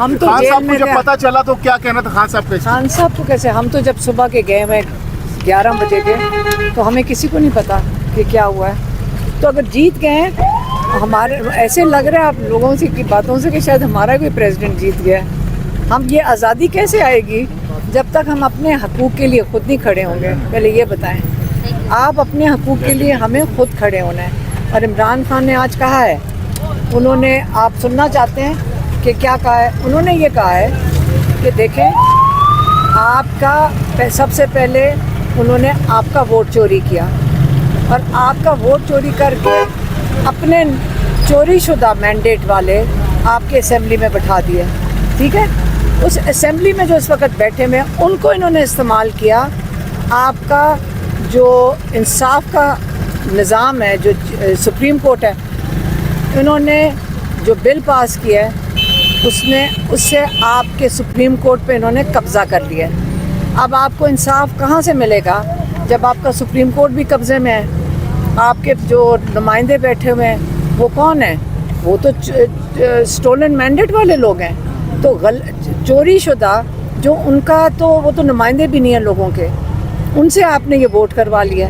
ہم تو خان جیل صاحب کو میں جب تھے۔ پتا چلا تو کیا کہنا تھا خان صاحب کا؟ خان صاحب کو کیسے، ہم تو جب صبح کے گئے ہوئے 11 بجے کے، تو ہمیں کسی کو نہیں پتا کہ کیا ہوا ہے۔ تو اگر جیت گئے ہیں، ہمارے ایسے لگ رہا ہے آپ لوگوں سے کی باتوں سے کہ شاید ہمارا کوئی پریزیڈنٹ جیت گیا ہے۔ ہم یہ آزادی کیسے آئے گی جب تک ہم اپنے حقوق کے لیے خود نہیں کھڑے ہوں گے؟ پہلے یہ بتائیں، آپ اپنے حقوق کے لیے ہمیں خود کھڑے ہونا ہے۔ اور عمران خان نے آج کہا ہے، انہوں نے، آپ سننا چاہتے ہیں کہ کیا کہا ہے؟ انہوں نے یہ کہا ہے کہ دیکھیں، آپ کا سب سے پہلے انہوں نے آپ کا ووٹ چوری کیا، اور آپ کا ووٹ چوری کر کے اپنے چوری شدہ مینڈیٹ والے آپ کے اسمبلی میں بٹھا دیے، ٹھیک ہے؟ اس اسمبلی میں جو اس وقت بیٹھے ہوئے ہیں، ان کو انہوں نے استعمال کیا۔ آپ کا جو انصاف کا نظام ہے، جو سپریم کورٹ ہے، انہوں نے جو بل پاس کیا ہے، اس سے آپ کے سپریم کورٹ پہ انہوں نے قبضہ کر لیا ہے۔ اب آپ کو انصاف کہاں سے ملے گا جب آپ کا سپریم کورٹ بھی قبضے میں ہے؟ آپ کے جو نمائندے بیٹھے ہوئے ہیں وہ کون ہیں؟ وہ تو سٹولن مینڈیٹ والے لوگ ہیں۔ تو چوری شدہ جو ان کا، تو وہ تو نمائندے بھی نہیں ہیں لوگوں کے، ان سے آپ نے یہ ووٹ کروا لیا۔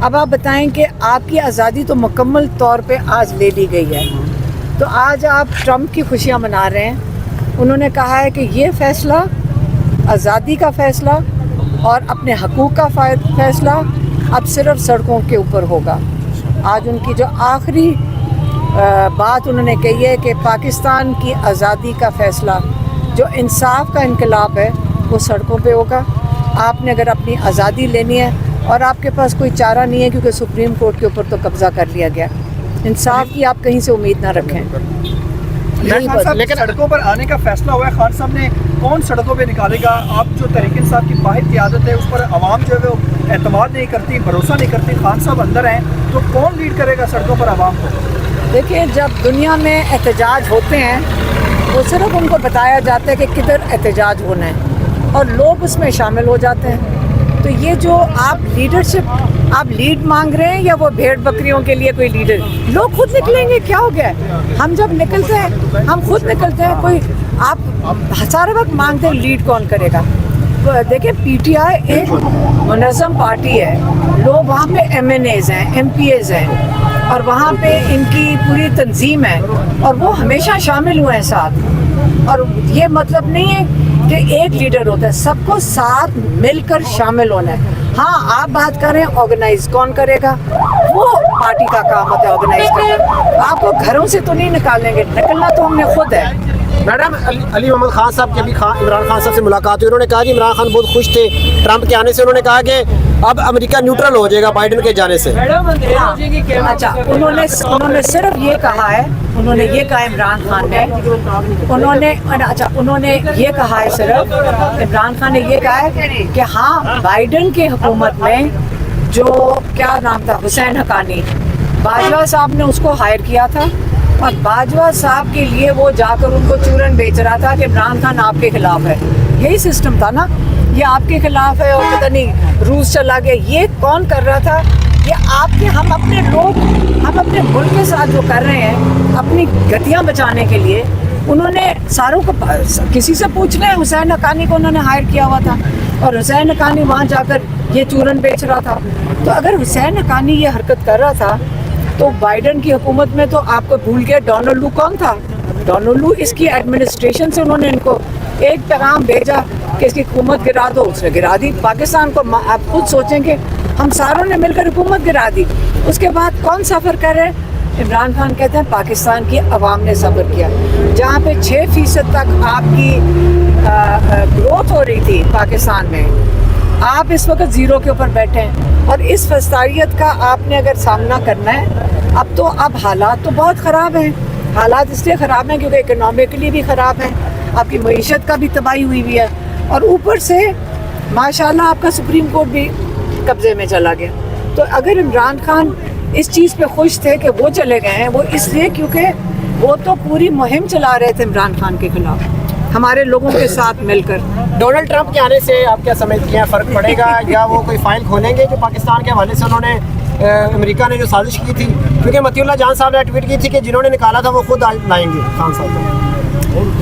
اب آپ بتائیں کہ آپ کی آزادی تو مکمل طور پہ آج لے لی گئی ہے، تو آج آپ ٹرمپ کی خوشیاں منا رہے ہیں۔ انہوں نے کہا ہے کہ یہ فیصلہ، آزادی کا فیصلہ اور اپنے حقوق کا فیصلہ اب صرف سڑکوں کے اوپر ہوگا۔ آج ان کی جو آخری بات انہوں نے کہی ہے کہ پاکستان کی آزادی کا فیصلہ، جو انصاف کا انقلاب ہے، وہ سڑکوں پہ ہوگا۔ آپ نے اگر اپنی آزادی لینی ہے، اور آپ کے پاس کوئی چارہ نہیں ہے کیونکہ سپریم کورٹ کے اوپر تو قبضہ کر لیا گیا، انصاف کی آپ کہیں سے امید نہ رکھیں۔ لیکن سڑکوں پر آنے کا فیصلہ ہوا ہے، خان صاحب نے، کون سڑکوں پہ نکالے گا؟ آپ جو تحریک انصاف کی واحد قیادت ہے، اس پر عوام جو ہے وہ اعتماد نہیں کرتی، بھروسہ نہیں کرتی، خان صاحب اندر ہیں، تو کون لیڈ کرے گا سڑکوں پر عوام کو؟ دیکھیں، جب دنیا میں احتجاج ہوتے ہیں، وہ صرف ان کو بتایا جاتا ہے کہ کدھر احتجاج ہونا ہے، اور لوگ اس میں شامل ہو جاتے ہیں۔ تو یہ جو آپ لیڈرشپ، آپ لیڈ مانگ رہے ہیں، یا وہ بھیڑ بکریوں کے لیے کوئی لیڈر؟ لوگ خود نکلیں گے، کیا ہو گیا ہے؟ ہم جب نکلتے ہیں، ہم خود نکلتے ہیں۔ کوئی آپ سارے وقت مانگتے ہیں لیڈ کون کرے گا؟ دیکھیں، پی ٹی آئی ایک منظم پارٹی ہے، لوگ وہاں پہ ایم این ایز ہیں، ایم پی ایز ہیں، اور وہاں پہ ان کی پوری تنظیم ہے، اور وہ ہمیشہ شامل ہوئے ہیں ساتھ۔ اور یہ مطلب نہیں ہے کہ ایک لیڈر ہوتا ہے، سب کو ساتھ مل کر شامل ہونا ہے۔ ہاں، آپ بات کر رہے ہیں آرگنائز کون کرے گا، وہ پارٹی کا کام ہوتا ہے آرگنائز کرنا۔ آپ کو گھروں سے تو نہیں نکالیں گے، نکلنا تو ہم نے خود ہے۔ میڈم، علی محمد خان صاحب کی ابھی عمران خان صاحب سے ملاقات ہوئی، انہوں نے کہا کہ عمران خان بہت خوش تھے ٹرمپ کے آنے سے، انہوں نے کہا کہ اب امریکہ نیوٹرل ہو جائے گا بائیڈن کے جانے سے۔ اچھا، انہوں نے صرف یہ کہا ہے، انہوں نے یہ کہا عمران خان نے، انہوں نے یہ کہا ہے، صرف عمران خان نے یہ کہا ہے کہ ہاں، بائیڈن کی حکومت میں جو کیا نام تھا، حسین حقانی، باجوہ صاحب نے اس کو ہائر کیا تھا، اور باجوہ صاحب کے لیے وہ جا کر ان کو چورن بیچ رہا تھا کہ عمران خان آپ کے خلاف ہے۔ یہی سسٹم تھا نا، یہ آپ کے خلاف ہے، اور پتہ نہیں روس چلا گیا۔ یہ کون کر رہا تھا؟ یہ آپ کے، ہم اپنے لوگ، ہم اپنے ملک کے ساتھ جو کر رہے ہیں اپنی گتیاں بچانے کے لیے، انہوں نے ساروں کو، کسی سے پوچھ لیں، حسین حقانی کو انہوں نے ہائر کیا ہوا تھا، اور حسین حقانی وہاں جا کر یہ چورن بیچ رہا تھا۔ تو اگر حسین حقانی یہ حرکت کر رہا تھا، تو بائیڈن کی حکومت میں تو آپ کو بھول گئے ڈونلڈ لو کون تھا؟ ڈونلڈ لو، اس کی ایڈمنسٹریشن سے انہوں نے ان کو ایک پیغام بھیجا کہ اس کی حکومت گرا دو، اس نے گرا دی۔ پاکستان کو آپ خود سوچیں کہ ہم ساروں نے مل کر حکومت گرا دی۔ اس کے بعد کون سفر کر رہے ہیں؟ عمران خان کہتے ہیں پاکستان کی عوام نے سفر کیا، جہاں پہ 6% تک آپ کی گروتھ ہو رہی تھی پاکستان میں، آپ اس وقت 0 کے اوپر بیٹھے ہیں۔ اور اس فسادیت کا آپ نے اگر سامنا کرنا ہے، اب حالات تو بہت خراب ہیں۔ حالات اس لیے خراب ہیں کیونکہ اکنامکلی بھی خراب ہیں، آپ کی معیشت کا بھی تباہی ہوئی ہے، اور اوپر سے ماشاءاللہ آپ کا سپریم کورٹ بھی قبضے میں چلا گیا۔ تو اگر عمران خان اس چیز پہ خوش تھے کہ وہ چلے گئے ہیں، وہ اس لیے کیونکہ وہ تو پوری مہم چلا رہے تھے عمران خان کے خلاف، ہمارے لوگوں کے ساتھ مل کر۔ ڈونلڈ ٹرمپ کے آنے سے آپ کیا سمجھتی ہیں، فرق پڑے گا، یا وہ کوئی فائل کھولیں گے جو پاکستان کے حوالے سے انہوں نے امریکہ نے جو سازش کی تھی؟ کیونکہ مطیع اللہ جان صاحب نے ٹویٹ کی تھی کہ جنہوں نے نکالا تھا وہ خود لائیں گے خان صاحب کو۔